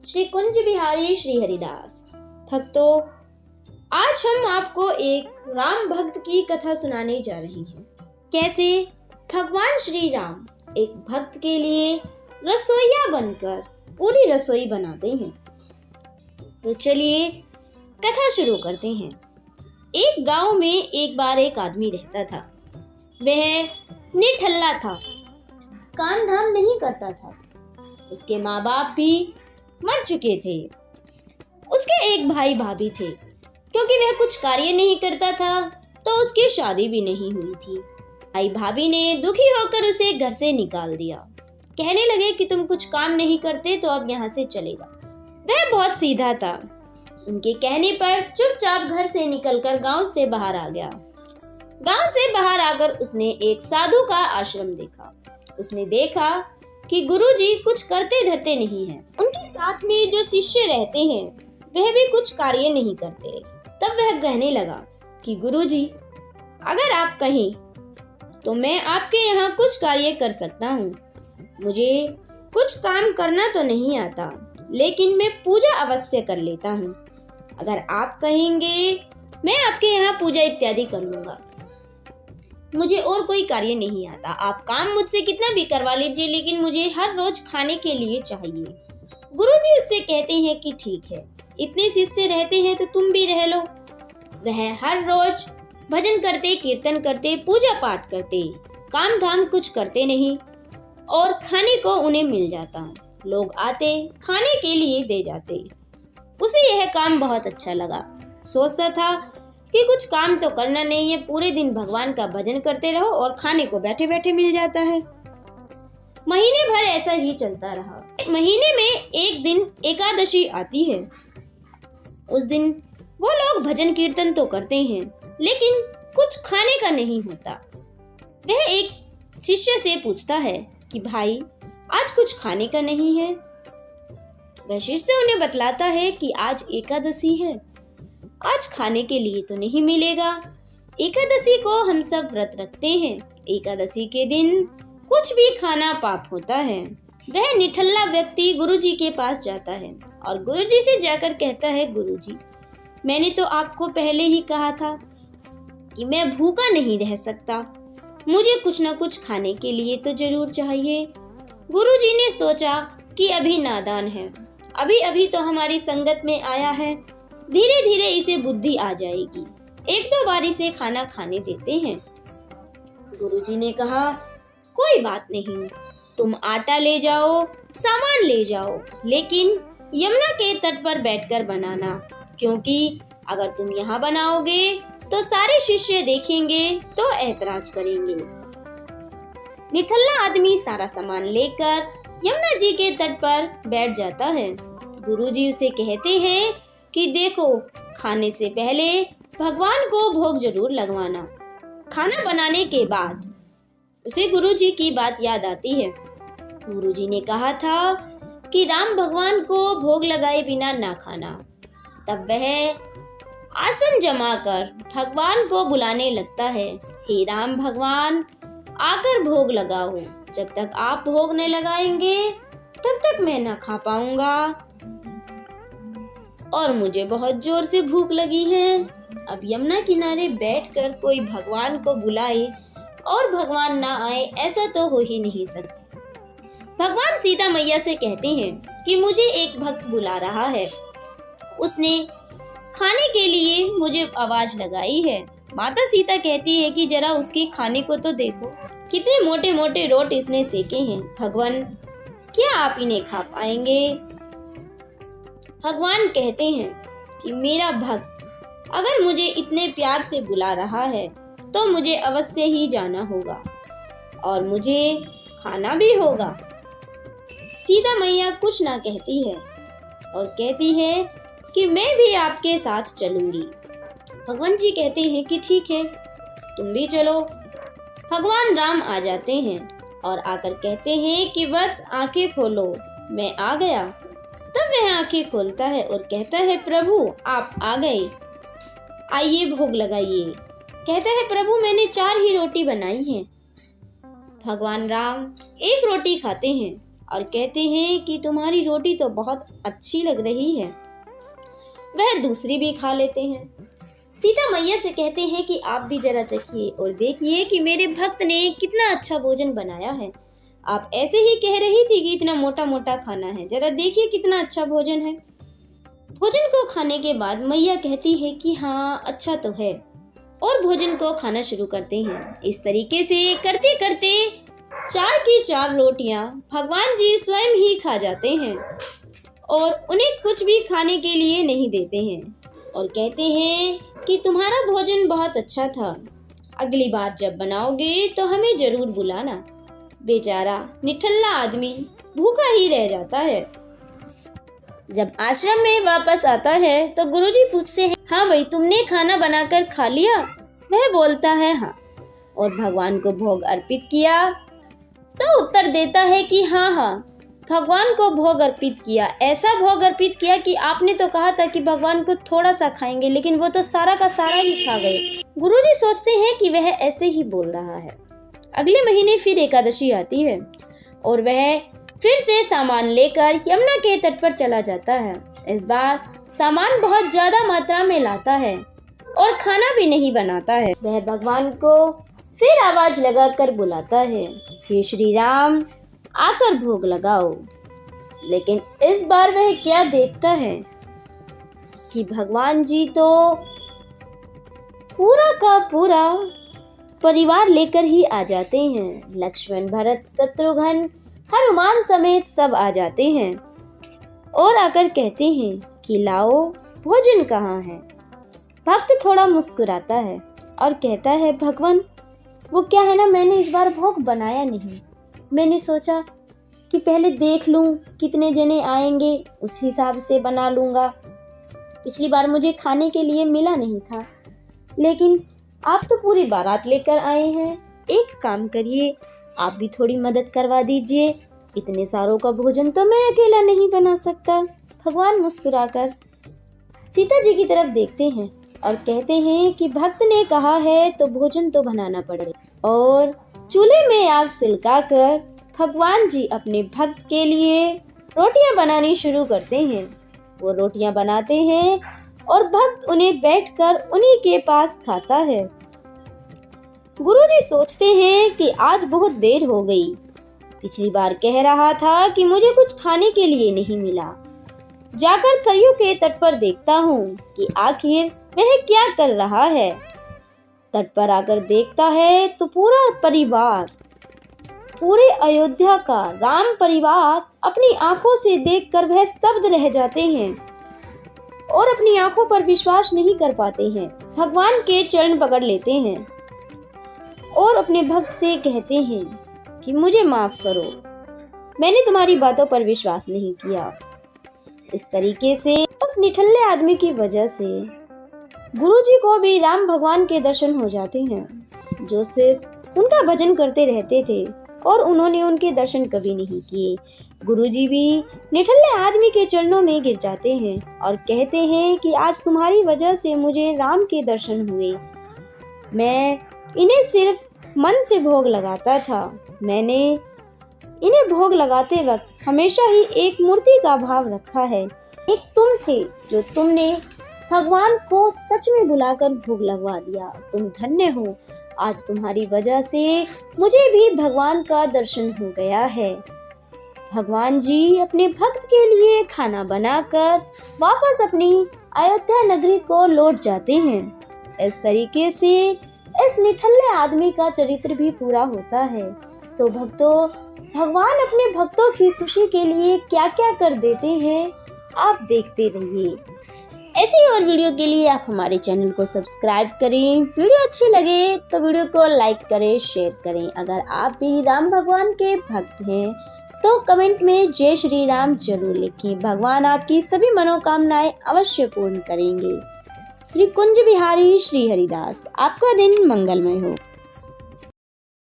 श्री कुंज बिहारी श्री हरिदास। भक्तों, आज हम आपको एक राम भक्त की कथा सुनाने जा रहे हैं। कैसे भगवान श्री राम एक भक्त के लिए रसोइया बनकर पूरी रसोई बनाते हैं। तो चलिए कथा शुरू करते हैं। एक गांव में एक बार एक आदमी रहता था। वह निठल्ला था, काम धाम नहीं करता था। उसके माँ बाप भी मर चुके थे। उसके एक भाई भाभी थे। क्योंकि वह कुछ कार्य नहीं करता था तो उसकी शादी भी नहीं हुई थी। भाई भाभी ने दुखी होकर उसे घर से निकाल दिया। कहने लगे कि तुम कुछ काम नहीं करते तो अब यहाँ से चले जाओ। वह बहुत सीधा था। उनके कहने पर चुपचाप घर से निकलकर गांव से बाहर आ गया। गांव से बाहर आकर उसने एक साधु का आश्रम देखा। उसने देखा कि गुरुजी कुछ करते धरते नहीं हैं। उनके साथ में जो शिष्य रहते हैं वह भी कुछ कार्य नहीं करते। तब वह कहने लगा कि गुरुजी, अगर आप कहें तो मैं आपके यहाँ कुछ कार्य कर सकता हूँ। मुझे कुछ काम करना तो नहीं आता, लेकिन मैं पूजा अवश्य कर लेता हूँ। अगर आप कहेंगे मैं आपके यहाँ पूजा इत्यादि कर लूंगा। मुझे और कोई कार्य नहीं आता। आप काम मुझसे कितना भी करवा लीजिए, लेकिन मुझे हर रोज खाने के लिए चाहिए। गुरुजी उससे कहते हैं कि ठीक है, इतने शिष्य रहते हैं तो तुम भी रह लो। वह हर रोज भजन करते, कीर्तन करते, पूजा पाठ करते, काम धाम कुछ करते नहीं और खाने को उन्हें मिल जाता। लोग आते, खाने के लिए दे जाते। उसे यह काम बहुत अच्छा लगा। सोचता था कि कुछ काम तो करना नहीं है, पूरे दिन भगवान का भजन करते रहो और खाने को बैठे बैठे मिल जाता है। महीने भर ऐसा ही चलता रहा। महीने में एक दिन एकादशी आती है। उस दिन वो लोग भजन कीर्तन तो करते हैं, लेकिन कुछ खाने का नहीं होता। वह एक शिष्य से पूछता है कि भाई, आज कुछ खाने का नहीं है। वह शिष्य उन्हें बतलाता है कि आज एकादशी है, आज खाने के लिए तो नहीं मिलेगा। एकादशी को हम सब व्रत रखते हैं। एकादशी के दिन कुछ भी खाना पाप होता है। वह निठल्ला व्यक्ति गुरुजी के पास जाता है और गुरुजी से जाकर कहता है, गुरुजी, मैंने तो आपको पहले ही कहा था कि मैं भूखा नहीं रह सकता। मुझे कुछ न कुछ खाने के लिए तो जरूर चाहिए। गुरुजी ने सोचा कि अभी नादान है, अभी अभी तो हमारी संगत में आया है, धीरे धीरे इसे बुद्धि आ जाएगी। एक दो बारी से खाना खाने देते हैं। गुरुजी ने कहा, कोई बात नहीं, तुम आटा ले जाओ, सामान ले जाओ, लेकिन यमुना के तट पर बैठकर बनाना, क्योंकि अगर तुम यहाँ बनाओगे तो सारे शिष्य देखेंगे तो ऐतराज करेंगे। निठल्ला आदमी सारा सामान लेकर यमुना जी के तट पर बैठ जाता है। गुरुजी उसे कहते हैं कि देखो, खाने से पहले भगवान को भोग जरूर लगवाना। खाना बनाने के बाद उसे गुरुजी की बात याद आती है। गुरुजी ने कहा था कि राम भगवान को भोग लगाए बिना ना खाना। तब वह आसन जमाकर भगवान को बुलाने लगता है, हे राम भगवान, आकर भोग लगाओ। जब तक आप भोग न लगाएंगे तब तक मैं न खा पाऊंगा और मुझे बहुत जोर से भूख लगी है। अब यमुना किनारे बैठकर कोई भगवान को बुलाए और भगवान ना आए, ऐसा तो हो ही नहीं सकता। भगवान सीता मैया से कहते हैं कि मुझे एक भक्त बुला रहा है, उसने खाने के लिए मुझे आवाज लगाई है। माता सीता कहती है कि जरा उसके खाने को तो देखो, कितने मोटे मोटे रोट इसने सेके हैं। भगवान, क्या आप इन्हें खा पाएंगे? भगवान कहते हैं कि मेरा भक्त अगर मुझे इतने प्यार से बुला रहा है तो मुझे अवश्य ही जाना होगा और मुझे खाना भी होगा। सीता मैया कुछ ना कहती है और कहती है कि मैं भी आपके साथ चलूंगी। भगवान जी कहते हैं कि ठीक है, तुम भी चलो। भगवान राम आ जाते हैं और आकर कहते हैं कि बस आंखें खोलो, मैं आ गया। तब वह आंखें खोलता है और कहता है, प्रभु आप आ गए, आइए भोग लगाइए। कहता है, प्रभु मैंने 4 ही रोटी बनाई है। भगवान राम एक रोटी खाते हैं और कहते हैं कि तुम्हारी रोटी तो बहुत अच्छी लग रही है। वह दूसरी भी खा लेते हैं। सीता मैया से कहते हैं कि आप भी जरा चखिए और देखिए कि मेरे भक्त ने कितना अच्छा भोजन बनाया है। आप ऐसे ही कह रही थी कि इतना मोटा मोटा खाना है, जरा देखिए कितना अच्छा भोजन है। भोजन को खाने के बाद मैया कहती है कि हाँ अच्छा तो है, और भोजन को खाना शुरू करते हैं। इस तरीके से करते करते 4 की 4 रोटियां भगवान जी स्वयं ही खा जाते हैं और उन्हें कुछ भी खाने के लिए नहीं देते हैं और कहते हैं कि तुम्हारा भोजन बहुत अच्छा था, अगली बार जब बनाओगे तो हमें जरूर बुलाना। बेचारा निठल्ला आदमी भूखा ही रह जाता है। जब आश्रम में वापस आता है तो गुरुजी पूछते हैं, हाँ भाई तुमने खाना बनाकर खा लिया? वह बोलता है हाँ। और भगवान को भोग अर्पित किया? तो उत्तर देता है कि हाँ, भगवान को भोग अर्पित किया। ऐसा भोग अर्पित किया कि आपने तो कहा था कि भगवान को थोड़ा सा खाएंगे, लेकिन वो तो सारा का सारा ही खा गए। गुरुजी सोचते हैं कि वह ऐसे ही बोल रहा है। अगले महीने फिर एकादशी आती है और वह फिर से सामान लेकर यमुना के तट पर चला जाता है। इस बार सामान बहुत ज्यादा मात्रा में लाता है और खाना भी नहीं बनाता है। वह भगवान को फिर आवाज लगाकर बुलाता है, हे श्री राम आकर भोग लगाओ। लेकिन इस बार वह क्या देखता है कि भगवान जी तो पूरा का पूरा परिवार लेकर ही आ जाते हैं। लक्ष्मण, भरत, शत्रुघ्न, हनुमान समेत सब आ जाते हैं और आकर कहते हैं कि लाओ भोजन कहाँ है। भक्त थोड़ा मुस्कुराता है और कहता है, भगवान वो क्या है ना, मैंने इस बार भोग बनाया नहीं। मैंने सोचा कि पहले देख लूं कितने जने आएंगे, उस हिसाब से बना लूंगा। पिछली बार मुझे खाने के लिए मिला नहीं था, लेकिन आप तो पूरी बारात लेकर आए हैं। एक काम करिए, आप भी थोड़ी मदद करवा दीजिए। इतने सारों का भोजन तो मैं अकेला नहीं बना सकता। भगवान मुस्कुराकर सीता जी की तरफ देखते हैं और कहते हैं कि भक्त ने कहा है तो भोजन तो बनाना पड़ेगा। और चूल्हे में आग सिलकाकर भगवान जी अपने भक्त के लिए रोटियां बनानी शुरू करते हैं। वो रोटियां बनाते हैं और भक्त उन्हें बैठकर उन्हीं के पास खाता है। गुरुजी सोचते हैं कि आज बहुत देर हो गई। पिछली बार कह रहा था कि मुझे कुछ खाने के लिए नहीं मिला। जाकर सरयू के तट पर देखता हूँ कि आखिर वह क्या कर रहा है। तट पर आकर देखता है तो पूरा परिवार, पूरे अयोध्या का राम परिवार अपनी आंखों से देखकर वह स्तब्ध रह जाते हैं और अपनी आंखों पर विश्वास नहीं कर पाते हैं। भगवान के चरण पकड़ लेते हैं और अपने भक्त से कहते हैं कि मुझे माफ करो, मैंने तुम्हारी बातों पर विश्वास नहीं किया। इस तरीके से उस निठल्ले आदमी की वजह से गुरुजी को भी राम भगवान के दर्शन हो जाते हैं, जो सिर्फ उनका भजन करते रहते थे और उन्होंने उनके दर्शन कभी नहीं किए। गुरुजी भी निठल्ले आदमी के चरणों में गिर जाते हैं और कहते हैं कि आज तुम्हारी वजह से मुझे राम के दर्शन हुए। मैं इन्हें सिर्फ मन से भोग लगाता था। मैंने इन्हें भोग लगाते वक्त हमेशा ही एक मूर्ति का भाव रखा है। एक तुम थे जो तुमने भगवान को सच में बुलाकर भोग लगवा दिया। तुम धन्य हो, आज तुम्हारी वजह से मुझे भी भगवान का दर्शन हो गया है। भगवान जी अपने भक्त के लिए खाना बनाकर वापस अपनी अयोध्या नगरी को लौट जाते हैं। इस तरीके से इस निठल्ले आदमी का चरित्र भी पूरा होता है। तो भक्तों, भगवान अपने भक्तों की खुशी के लिए क्या क्या कर देते हैं, आप देखते रहिए। ऐसी और वीडियो के लिए आप हमारे चैनल को सब्सक्राइब करें। वीडियो अच्छी लगे तो वीडियो को लाइक करें, शेयर करें। अगर आप भी राम भगवान के भक्त हैं तो कमेंट में जय श्री राम जरूर लिखें। भगवान आपकी सभी मनोकामनाएं अवश्य पूर्ण करेंगे। श्री कुंज बिहारी श्री हरिदास, आपका दिन मंगलमय हो।